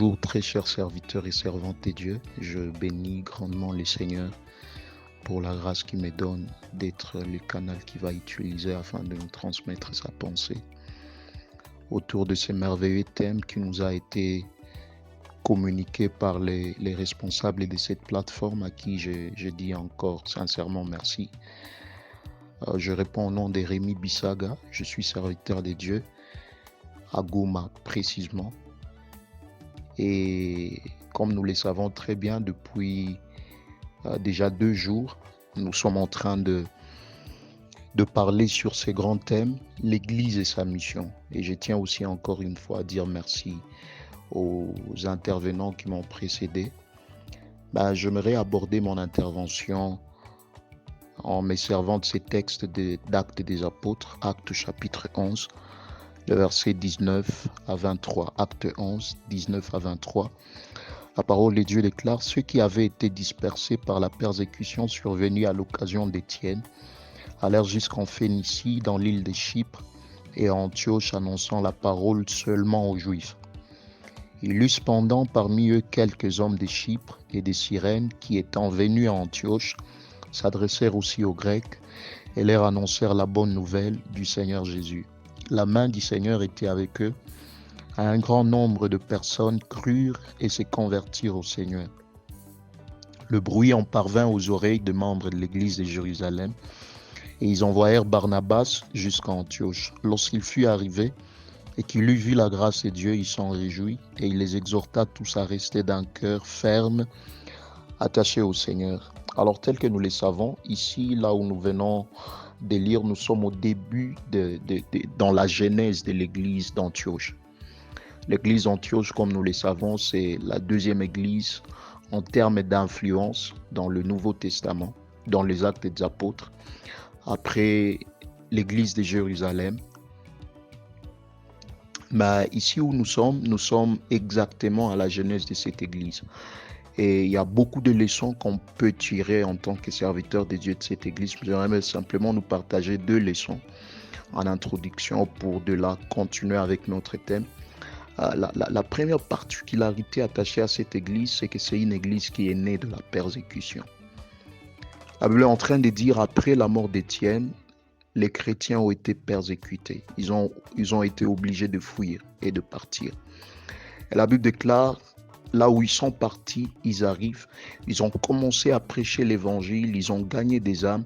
Bonjour très chers serviteurs et servantes de Dieu, je bénis grandement le Seigneur pour la grâce qu'il me donne d'être le canal qu'il va utiliser afin de nous transmettre sa pensée autour de ce merveilleux thème qui nous a été communiqué par les responsables de cette plateforme à qui je dis encore sincèrement merci. Je réponds au nom de Rémi Bissaga, je suis serviteur de Dieu à Goma précisément. Et comme nous le savons très bien, depuis déjà 2 jours, nous sommes en train de parler sur ces grands thèmes, l'Église et sa mission. Et je tiens aussi encore une fois à dire merci aux intervenants qui m'ont précédé. J'aimerais aborder mon intervention en me servant de ces textes d'Actes des Apôtres, Actes chapitre 11, le verset 19 à 23. Acte 11, 19 à 23. La parole de Dieu déclare: ceux qui avaient été dispersés par la persécution survenue à l'occasion d'Étienne allèrent jusqu'en Phénicie, dans l'île de Chypre, et à Antioche, annonçant la parole seulement aux Juifs. Il y eut cependant parmi eux quelques hommes de Chypre et de Cyrène qui, étant venus à Antioche, s'adressèrent aussi aux Grecs et leur annoncèrent la bonne nouvelle du Seigneur Jésus. La main du Seigneur était avec eux. Un grand nombre de personnes crurent et se convertirent au Seigneur. Le bruit en parvint aux oreilles des membres de l'église de Jérusalem, et ils envoyèrent Barnabas jusqu'à Antioche. Lorsqu'il fut arrivé et qu'il eut vu la grâce de Dieu, il s'en réjouit, et il les exhorta tous à rester d'un cœur ferme, attachés au Seigneur. Alors, tel que nous le savons, ici, là où nous venons de lire, nous sommes au début dans la genèse de l'église d'Antioche. L'église d'Antioche, comme nous le savons, c'est la deuxième église en termes d'influence dans le Nouveau Testament, dans les Actes des Apôtres, après l'église de Jérusalem. Mais ici où nous sommes exactement à la genèse de cette église. Et il y a beaucoup de leçons qu'on peut tirer en tant que serviteur de Dieu de cette église. J'aimerais simplement nous partager 2 leçons en introduction pour de là continuer avec notre thème. La première particularité attachée à cette église, c'est que c'est une église qui est née de la persécution. La Bible est en train de dire, après la mort d'Étienne, les chrétiens ont été persécutés. Ils ont été obligés de fuir et de partir. Et la Bible déclare, là où ils sont partis, ils arrivent, ils ont commencé à prêcher l'évangile, ils ont gagné des âmes,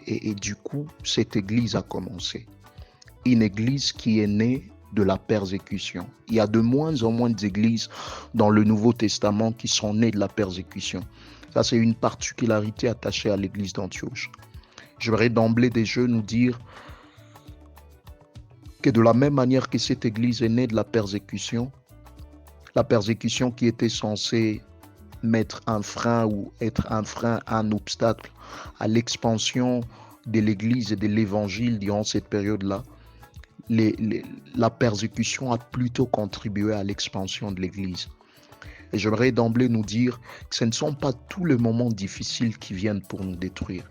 et du coup, cette église a commencé. Une église qui est née de la persécution. Il y a de moins en moins d'églises dans le Nouveau Testament qui sont nées de la persécution. Ça, c'est une particularité attachée à l'église d'Antioche. J'aimerais d'emblée des jeux nous dire que de la même manière que cette église est née de la persécution qui était censée mettre un frein ou être un frein, un obstacle à l'expansion de l'église et de l'évangile durant cette période-là, la persécution a plutôt contribué à l'expansion de l'église. Et j'aimerais d'emblée nous dire que ce ne sont pas tous les moments difficiles qui viennent pour nous détruire.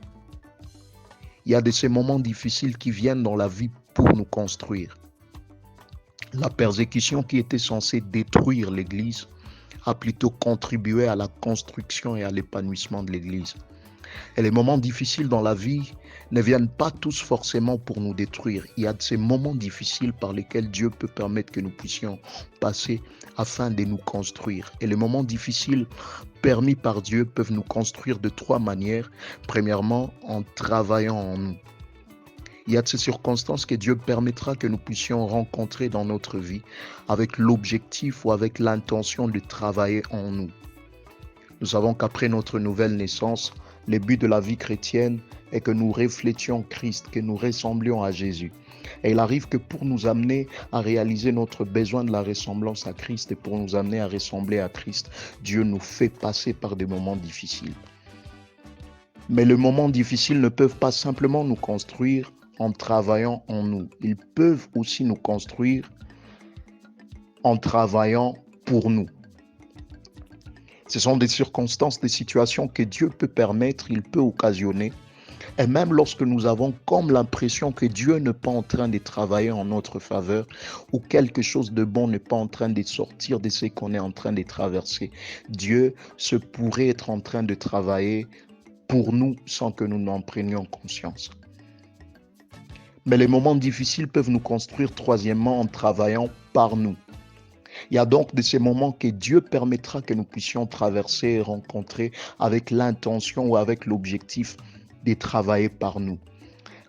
Il y a de ces moments difficiles qui viennent dans la vie pour nous construire. La persécution qui était censée détruire l'église a plutôt contribué à la construction et à l'épanouissement de l'église. Et les moments difficiles dans la vie ne viennent pas tous forcément pour nous détruire. Il y a de ces moments difficiles par lesquels Dieu peut permettre que nous puissions passer afin de nous construire. Et les moments difficiles permis par Dieu peuvent nous construire de 3 manières. Premièrement, en travaillant en nous. Il y a de ces circonstances que Dieu permettra que nous puissions rencontrer dans notre vie avec l'objectif ou avec l'intention de travailler en nous. Nous savons qu'après notre nouvelle naissance, le but de la vie chrétienne est que nous reflétions Christ, que nous ressemblions à Jésus. Et il arrive que pour nous amener à réaliser notre besoin de la ressemblance à Christ et pour nous amener à ressembler à Christ, Dieu nous fait passer par des moments difficiles. Mais les moments difficiles ne peuvent pas simplement nous construire en travaillant en nous. Ils peuvent aussi nous construire en travaillant pour nous. Ce sont des circonstances, des situations que Dieu peut permettre, il peut occasionner Et même lorsque nous avons comme l'impression que Dieu n'est pas en train de travailler en notre faveur ou quelque chose de bon n'est pas en train de sortir de ce qu'on est en train de traverser, Dieu se pourrait être en train de travailler pour nous sans que nous n'en prenions conscience. Mais les moments difficiles peuvent nous construire troisièmement en travaillant par nous. Il y a donc de ces moments que Dieu permettra que nous puissions traverser et rencontrer avec l'intention ou avec l'objectif de travailler par nous.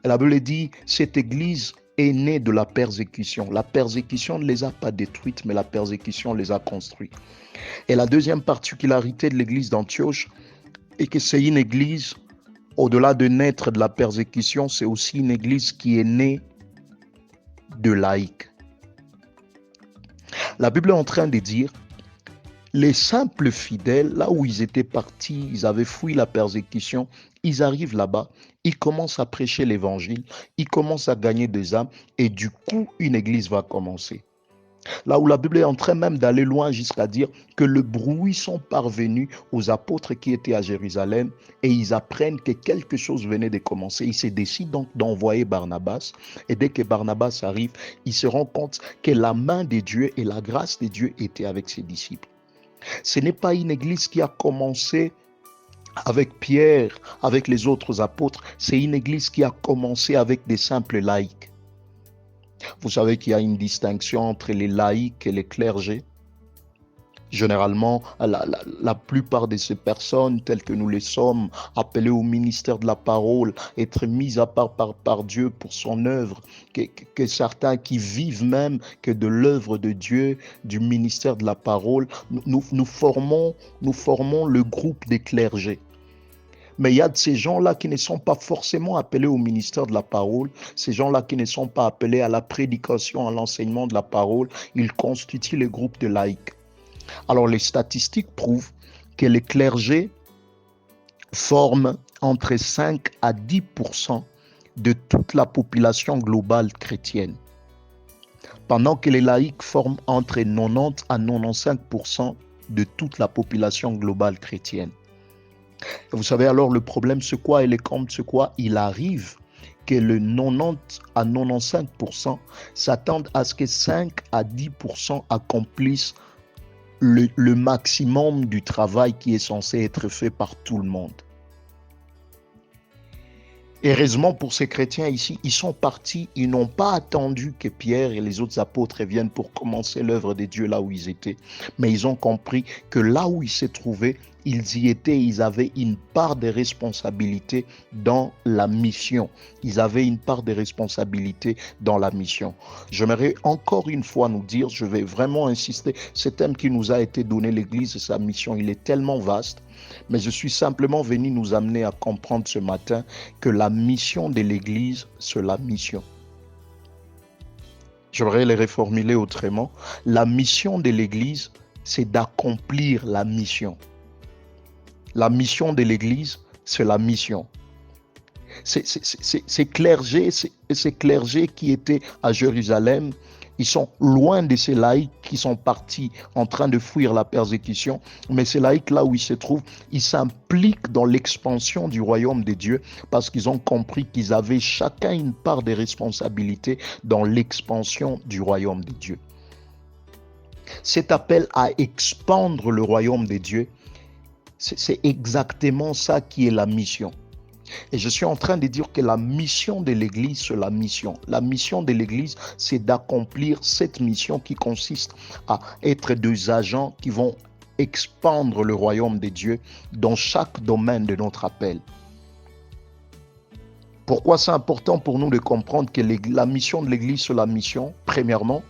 Et la Bible dit, cette église est née de la persécution. La persécution ne les a pas détruites, mais la persécution les a construites. Et la deuxième particularité de l'église d'Antioche est que c'est une église, au-delà de naître de la persécution, c'est aussi une église qui est née de laïcs. La Bible est en train de dire, les simples fidèles, là où ils étaient partis, ils avaient fui la persécution, ils arrivent là-bas, ils commencent à prêcher l'évangile, ils commencent à gagner des âmes et du coup, une église va commencer. Là où la Bible est en train même d'aller loin jusqu'à dire que le bruit sont parvenus aux apôtres qui étaient à Jérusalem et ils apprennent que quelque chose venait de commencer. Ils se décident donc d'envoyer Barnabas et dès que Barnabas arrive, ils se rendent compte que la main de Dieu et la grâce de Dieu étaient avec ses disciples. Ce n'est pas une église qui a commencé avec Pierre, avec les autres apôtres, c'est une église qui a commencé avec des simples laïcs. Vous savez qu'il y a une distinction entre les laïcs et les clergés. Généralement, la plupart de ces personnes, telles que nous les sommes, appelées au ministère de la parole, être mises à part par Dieu pour son œuvre, que certains qui vivent même que de l'œuvre de Dieu, du ministère de la parole, nous formons le groupe des clergés. Mais il y a de ces gens-là qui ne sont pas forcément appelés au ministère de la parole, ces gens-là qui ne sont pas appelés à la prédication, à l'enseignement de la parole, ils constituent le groupe de laïcs. Alors les statistiques prouvent que les clergés forment entre 5 à 10% de toute la population globale chrétienne, pendant que les laïcs forment entre 90 à 95% de toute la population globale chrétienne. Vous savez alors le problème c'est quoi et les comptes c'est quoi? Il arrive que le 90 à 95% s'attendent à ce que 5 à 10% accomplissent le maximum du travail qui est censé être fait par tout le monde. Heureusement pour ces chrétiens ici, ils sont partis, ils n'ont pas attendu que Pierre et les autres apôtres viennent pour commencer l'œuvre de Dieu là où ils étaient. Mais ils ont compris que là où ils se trouvaient, ils y étaient, ils avaient une part de responsabilité dans la mission. Ils avaient une part de responsabilité dans la mission. J'aimerais encore une fois nous dire, je vais vraiment insister, ce thème qui nous a été donné, l'Église et sa mission, il est tellement vaste, mais je suis simplement venu nous amener à comprendre ce matin que la mission de l'Église, c'est la mission. J'aimerais les reformuler autrement. La mission de l'Église, c'est d'accomplir la mission. La mission de l'Église, c'est la mission. Ces clergés qui étaient à Jérusalem, ils sont loin de ces laïcs qui sont partis en train de fuir la persécution, mais ces laïcs là où ils se trouvent, ils s'impliquent dans l'expansion du royaume de Dieu parce qu'ils ont compris qu'ils avaient chacun une part de responsabilité dans l'expansion du royaume de Dieu. Cet appel à expandre le royaume de Dieu, c'est exactement ça qui est la mission. Et je suis en train de dire que la mission de l'Église, c'est la mission. La mission de l'Église, c'est d'accomplir cette mission qui consiste à être des agents qui vont expandre le royaume de Dieu dans chaque domaine de notre appel. Pourquoi c'est important pour nous de comprendre que la mission de l'Église, c'est la mission? Premièrement,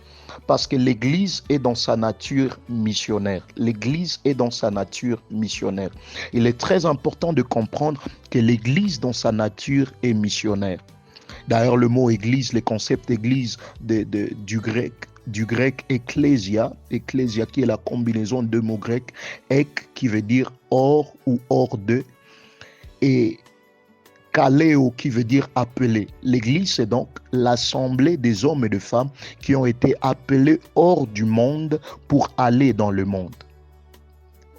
parce que l'Église est dans sa nature missionnaire. L'Église est dans sa nature missionnaire. Il est très important de comprendre que l'Église dans sa nature est missionnaire. D'ailleurs, le mot Église, le concept Église du grec ecclésia qui est la combinaison de deux mots grecs, ek qui veut dire hors ou hors de, et Kaleo qui veut dire appelé. L'Église, c'est donc l'assemblée des hommes et des femmes qui ont été appelés hors du monde pour aller dans le monde.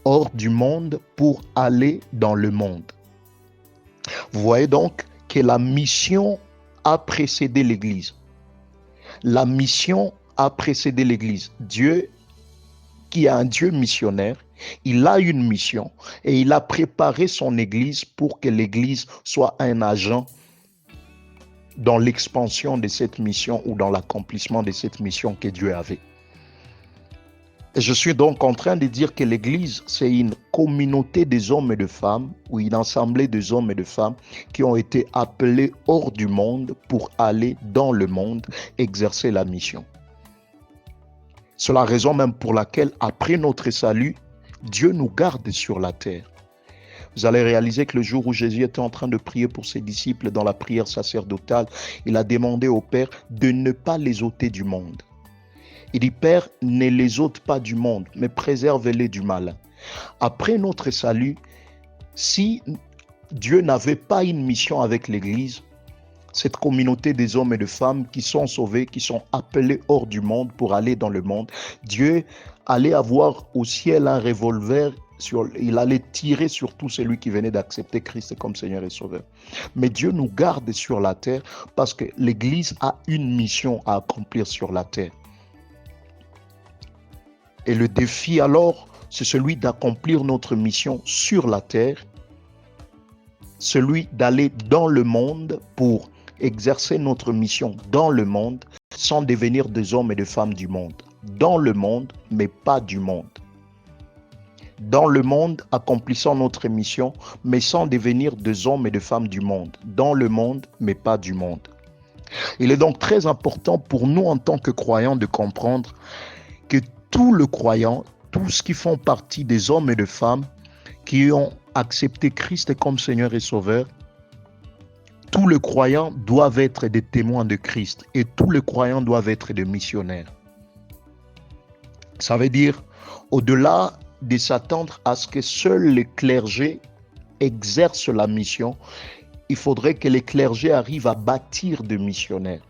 Hors du monde pour aller dans le monde. Vous voyez donc, que la mission a précédé l'Église. La mission a précédé l'Église. Dieu, qui est un Dieu missionnaire, il a une mission et il a préparé son Église pour que l'Église soit un agent dans l'expansion de cette mission ou dans l'accomplissement de cette mission que Dieu avait. Et je suis donc en train de dire que l'Église, c'est une communauté des hommes et de femmes, ou une assemblée des hommes et de femmes qui ont été appelés hors du monde pour aller dans le monde exercer la mission. C'est la raison même pour laquelle, après notre salut, Dieu nous garde sur la terre. Vous allez réaliser que le jour où Jésus était en train de prier pour ses disciples dans la prière sacerdotale, il a demandé au Père de ne pas les ôter du monde. Il dit, Père, ne les ôte pas du monde, mais préserve-les du mal. Après notre salut, si Dieu n'avait pas une mission avec l'Église, cette communauté des hommes et de femmes qui sont sauvés, qui sont appelés hors du monde pour aller dans le monde, Dieu allait avoir au ciel un revolver, il allait tirer sur tout celui qui venait d'accepter Christ comme Seigneur et Sauveur. Mais Dieu nous garde sur la terre parce que l'Église a une mission à accomplir sur la terre. Et le défi alors, c'est celui d'accomplir notre mission sur la terre, celui d'aller dans le monde pour exercer notre mission dans le monde sans devenir des hommes et des femmes du monde. Dans le monde, mais pas du monde. Dans le monde, accomplissant notre mission, mais sans devenir des hommes et des femmes du monde. Dans le monde, mais pas du monde. Il est donc très important pour nous en tant que croyants de comprendre que tous les croyants, tous ceux qui font partie des hommes et des femmes qui ont accepté Christ comme Seigneur et Sauveur, tous les croyants doivent être des témoins de Christ et tous les croyants doivent être des missionnaires. Ça veut dire, au-delà de s'attendre à ce que seuls les clergés exercent la mission, il faudrait que les clergés arrivent à bâtir des missionnaires.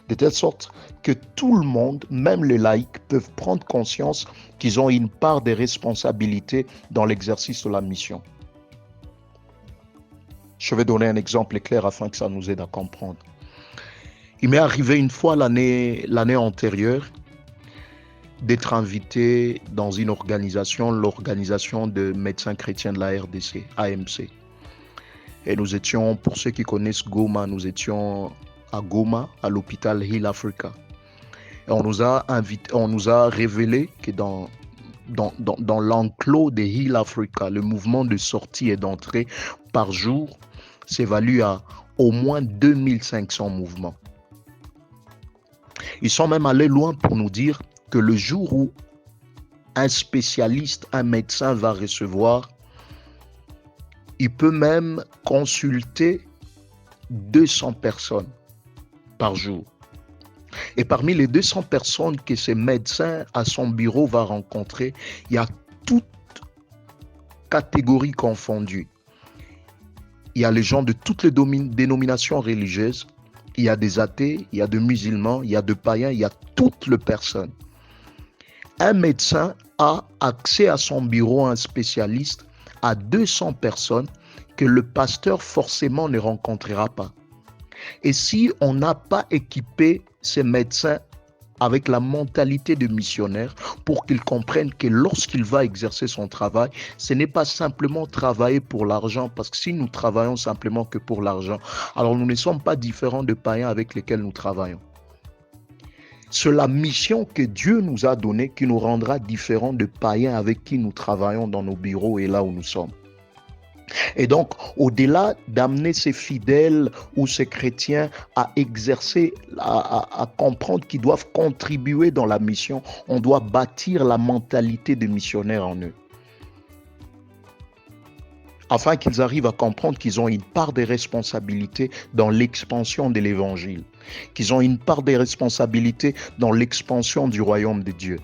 De telle sorte que tout le monde, même les laïcs, peuvent prendre conscience qu'ils ont une part de responsabilité dans l'exercice de la mission. Je vais donner un exemple clair afin que ça nous aide à comprendre. Il m'est arrivé une fois l'année antérieure d'être invité dans une organisation, l'organisation de médecins chrétiens de la RDC, AMC. Et nous étions, pour ceux qui connaissent Goma, nous étions à Goma, à l'hôpital Heal Africa. Et on nous a révélé que dans l'enclos de Heal Africa, le mouvement de sortie et d'entrée par jour s'évalue à au moins 2500 mouvements. Ils sont même allés loin pour nous dire que le jour où un spécialiste, un médecin va recevoir, il peut même consulter 200 personnes par jour. Et parmi les 200 personnes que ce médecin à son bureau va rencontrer, il y a toutes catégories confondues. Il y a les gens de toutes les dénominations religieuses, il y a des athées, il y a des musulmans, il y a des païens, il y a toutes les personnes. Un médecin a accès à son bureau, un spécialiste, à 200 personnes que le pasteur forcément ne rencontrera pas. Et si on n'a pas équipé ces médecins avec la mentalité de missionnaire pour qu'ils comprennent que lorsqu'il va exercer son travail, ce n'est pas simplement travailler pour l'argent, parce que si nous travaillons simplement que pour l'argent, alors nous ne sommes pas différents de païens avec lesquels nous travaillons. C'est la mission que Dieu nous a donnée qui nous rendra différents de païens avec qui nous travaillons dans nos bureaux et là où nous sommes. Et donc, au-delà d'amener ces fidèles ou ces chrétiens à exercer, à comprendre qu'ils doivent contribuer dans la mission, on doit bâtir la mentalité de missionnaire en eux. Afin qu'ils arrivent à comprendre qu'ils ont une part de responsabilité dans l'expansion de l'évangile, qu'ils ont une part de responsabilité dans l'expansion du royaume de Dieu.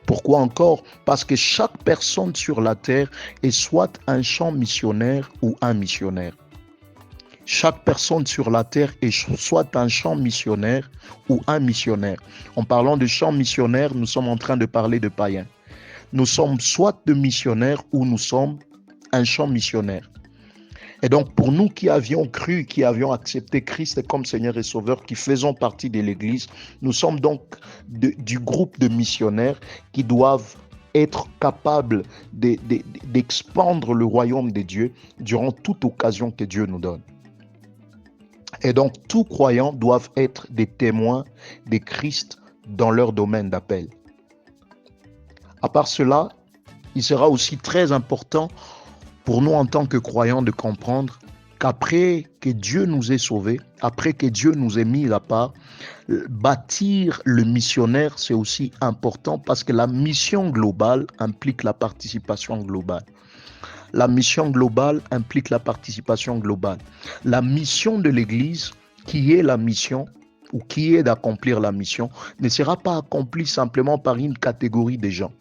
Pourquoi encore? Parce que chaque personne sur la terre est soit un champ missionnaire ou un missionnaire. Chaque personne sur la terre est soit un champ missionnaire ou un missionnaire. En parlant de champ missionnaire, nous sommes en train de parler de païens. Nous sommes soit de missionnaires ou nous sommes un champ missionnaire. Et donc, pour nous qui avions cru, qui avions accepté Christ comme Seigneur et Sauveur, qui faisons partie de l'Église, nous sommes donc du groupe de missionnaires qui doivent être capables d'expandre le royaume de Dieu durant toute occasion que Dieu nous donne. Et donc, tous croyants doivent être des témoins de Christ dans leur domaine d'appel. À part cela, il sera aussi très important pour nous en tant que croyants de comprendre qu'après que Dieu nous ait sauvés, après que Dieu nous ait mis à part, bâtir le missionnaire, c'est aussi important parce que la mission globale implique la participation globale. La mission globale implique la participation globale. La mission de l'Église, qui est la mission, ou qui est d'accomplir la mission, ne sera pas accomplie simplement par une catégorie de gens.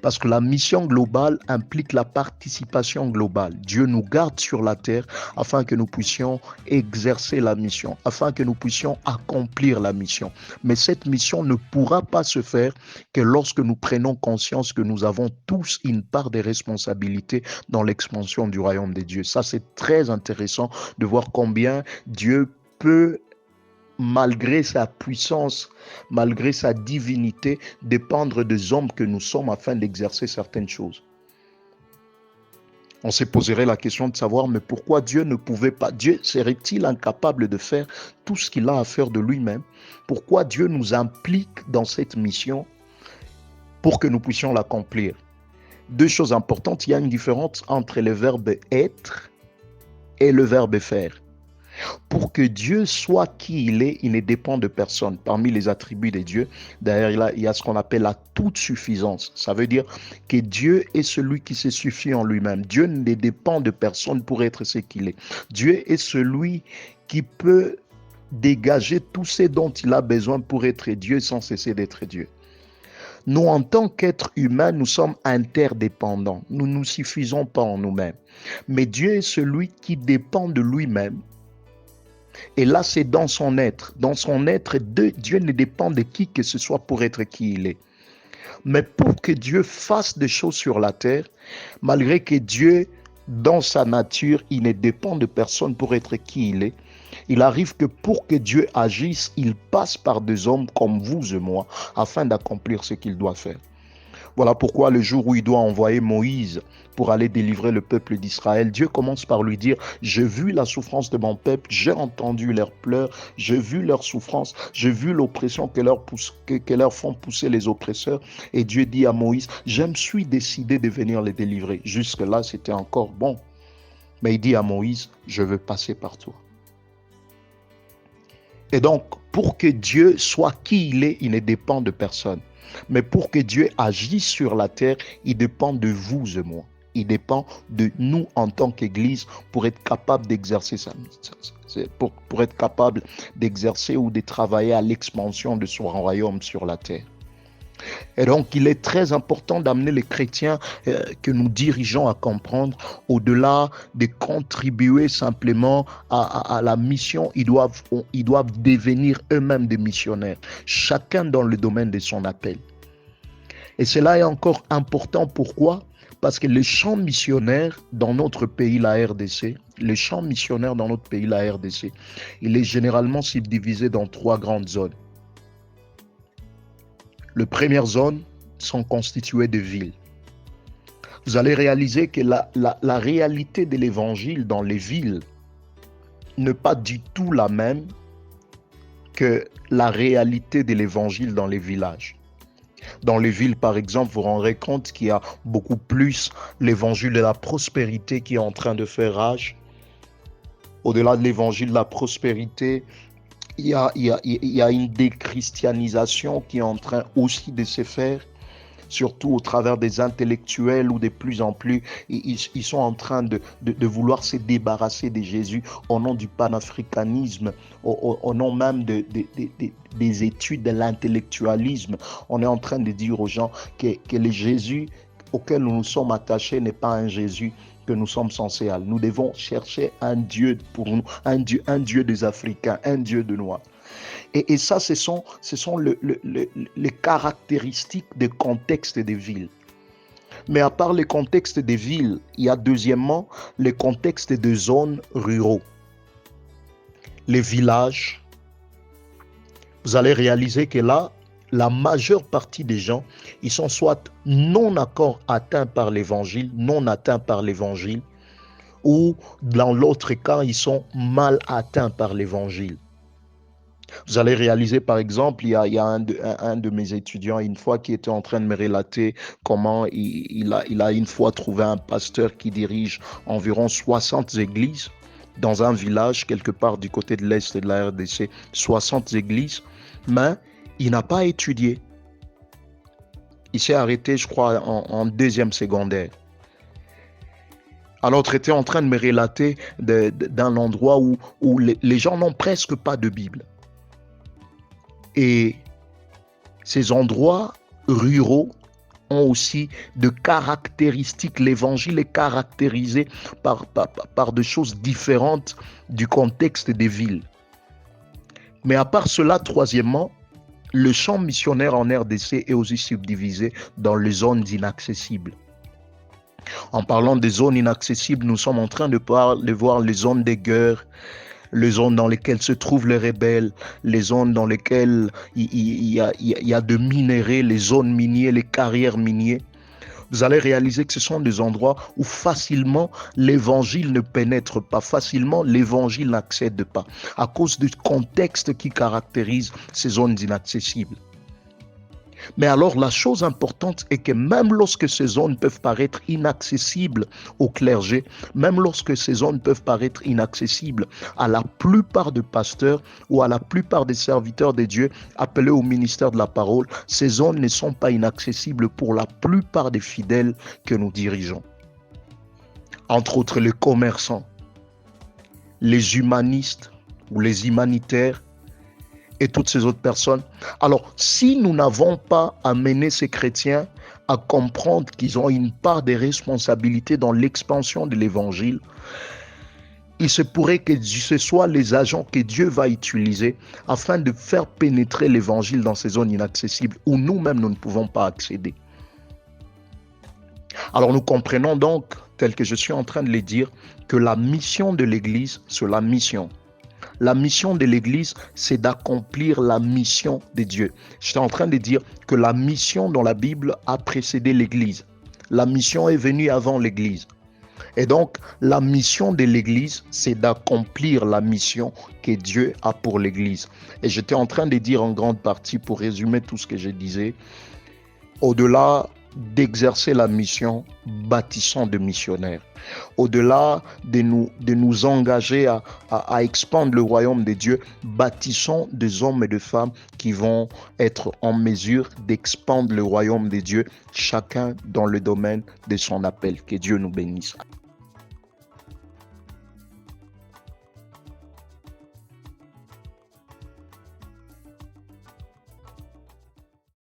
Parce que la mission globale implique la participation globale. Dieu nous garde sur la terre afin que nous puissions exercer la mission, afin que nous puissions accomplir la mission. Mais cette mission ne pourra pas se faire que lorsque nous prenons conscience que nous avons tous une part des responsabilités dans l'expansion du royaume de Dieu. Ça, c'est très intéressant de voir combien Dieu peut, malgré sa puissance, malgré sa divinité, dépendre des hommes que nous sommes afin d'exercer certaines choses. On se poserait la question de savoir, mais pourquoi Dieu ne pouvait pas, Dieu serait-il incapable de faire tout ce qu'il a à faire de lui-même? Pourquoi Dieu nous implique dans cette mission pour que nous puissions l'accomplir? Deux choses importantes, il y a une différence entre le verbe être et le verbe faire. Pour que Dieu soit qui il est, il ne dépend de personne. Parmi les attributs de Dieu, derrière il y a ce qu'on appelle la toute suffisance. Ça veut dire que Dieu est celui qui se suffit en lui-même. Dieu ne dépend de personne pour être ce qu'il est. Dieu est celui qui peut dégager tout ce dont il a besoin pour être Dieu sans cesser d'être Dieu. Nous, en tant qu'êtres humains, nous sommes interdépendants. Nous ne nous suffisons pas en nous-mêmes. Mais Dieu est celui qui dépend de lui-même. Et là, c'est dans son être. Dans son être, Dieu ne dépend de qui que ce soit pour être qui il est. Mais pour que Dieu fasse des choses sur la terre, malgré que Dieu, dans sa nature, il ne dépend de personne pour être qui il est, il arrive que pour que Dieu agisse, il passe par des hommes comme vous et moi, afin d'accomplir ce qu'il doit faire. Voilà pourquoi le jour où il doit envoyer Moïse pour aller délivrer le peuple d'Israël, Dieu commence par lui dire, j'ai vu la souffrance de mon peuple, j'ai entendu leurs pleurs, j'ai vu leur souffrance, j'ai vu l'oppression que leur font pousser les oppresseurs. Et Dieu dit à Moïse, je me suis décidé de venir les délivrer. Jusque-là, c'était encore bon. Mais il dit à Moïse, je veux passer par toi. Et donc, pour que Dieu soit qui il est, il ne dépend de personne. Mais pour que Dieu agisse sur la terre, il dépend de vous et moi. Il dépend de nous en tant qu'Église pour être capable d'exercer ça, pour être capable d'exercer ou de travailler à l'expansion de son royaume sur la terre. Et donc, il est très important d'amener les chrétiens que nous dirigeons à comprendre, au-delà de contribuer simplement à la mission, ils doivent devenir eux-mêmes des missionnaires, chacun dans le domaine de son appel. Et cela est encore important, pourquoi? Parce que le champ missionnaire dans notre pays, la RDC, il est généralement subdivisé dans 3 grandes zones. Les premières zones sont constituées de villes. Vous allez réaliser que la réalité de l'évangile dans les villes n'est pas du tout la même que la réalité de l'évangile dans les villages. Dans les villes, par exemple, vous vous rendrez compte qu'il y a beaucoup plus l'évangile de la prospérité qui est en train de faire rage. Au-delà de l'évangile de la prospérité, il y a une déchristianisation qui est en train aussi de se faire, surtout au travers des intellectuels où de plus en plus, ils sont en train de vouloir se débarrasser de Jésus au nom du panafricanisme, au nom même des études de l'intellectualisme. On est en train de dire aux gens que le Jésus auquel nous nous sommes attachés n'est pas un Jésus que nous sommes censés aller. Nous devons chercher un Dieu pour nous, un Dieu des Africains, un Dieu de Noirs. Et ça, ce sont les caractéristiques des contextes des villes. Mais à part les contextes des villes, il y a deuxièmement les contextes des zones ruraux. Les villages, vous allez réaliser que là, la majeure partie des gens, ils sont soit non encore atteints par l'évangile, ou dans l'autre cas, ils sont mal atteints par l'évangile. Vous allez réaliser, par exemple, il y a un de mes étudiants, une fois, qui était en train de me relater comment il a une fois trouvé un pasteur qui dirige environ 60 églises dans un village quelque part du côté de l'Est de la RDC, 60 églises, mais il n'a pas étudié. Il s'est arrêté, je crois, en deuxième secondaire. Alors, il était en train de me relater d'un endroit où les gens n'ont presque pas de Bible. Et ces endroits ruraux ont aussi de caractéristiques. L'évangile est caractérisé par des choses différentes du contexte des villes. Mais à part cela, troisièmement, le champ missionnaire en RDC est aussi subdivisé dans les zones inaccessibles. En parlant des zones inaccessibles, nous sommes en train de voir les zones des guerres, les zones dans lesquelles se trouvent les rebelles, les zones dans lesquelles il y a de minéraux, les zones minières, les carrières minières. Vous allez réaliser que ce sont des endroits où facilement l'évangile ne pénètre pas, facilement l'évangile n'accède pas, à cause du contexte qui caractérise ces zones inaccessibles. Mais alors la chose importante est que même lorsque ces zones peuvent paraître inaccessibles au clergé, même lorsque ces zones peuvent paraître inaccessibles à la plupart des pasteurs ou à la plupart des serviteurs de Dieu appelés au ministère de la parole, ces zones ne sont pas inaccessibles pour la plupart des fidèles que nous dirigeons. Entre autres les commerçants, les humanistes ou les humanitaires, et toutes ces autres personnes. Alors, si nous n'avons pas amené ces chrétiens à comprendre qu'ils ont une part de responsabilité dans l'expansion de l'évangile, il se pourrait que ce soit les agents que Dieu va utiliser afin de faire pénétrer l'évangile dans ces zones inaccessibles où nous-mêmes nous ne pouvons pas accéder. Alors nous comprenons donc, tel que je suis en train de le dire, que la mission de l'Église, c'est la mission. La mission de l'Église, c'est d'accomplir la mission de Dieu. J'étais en train de dire que la mission dans la Bible a précédé l'Église. La mission est venue avant l'Église. Et donc, la mission de l'Église, c'est d'accomplir la mission que Dieu a pour l'Église. Et j'étais en train de dire en grande partie, pour résumer tout ce que je disais, au-delà d'exercer la mission, bâtissons de missionnaires. Au-delà de nous engager à expandre le royaume de Dieu, bâtissons des hommes et des femmes qui vont être en mesure d'expandre le royaume de Dieu, chacun dans le domaine de son appel. Que Dieu nous bénisse.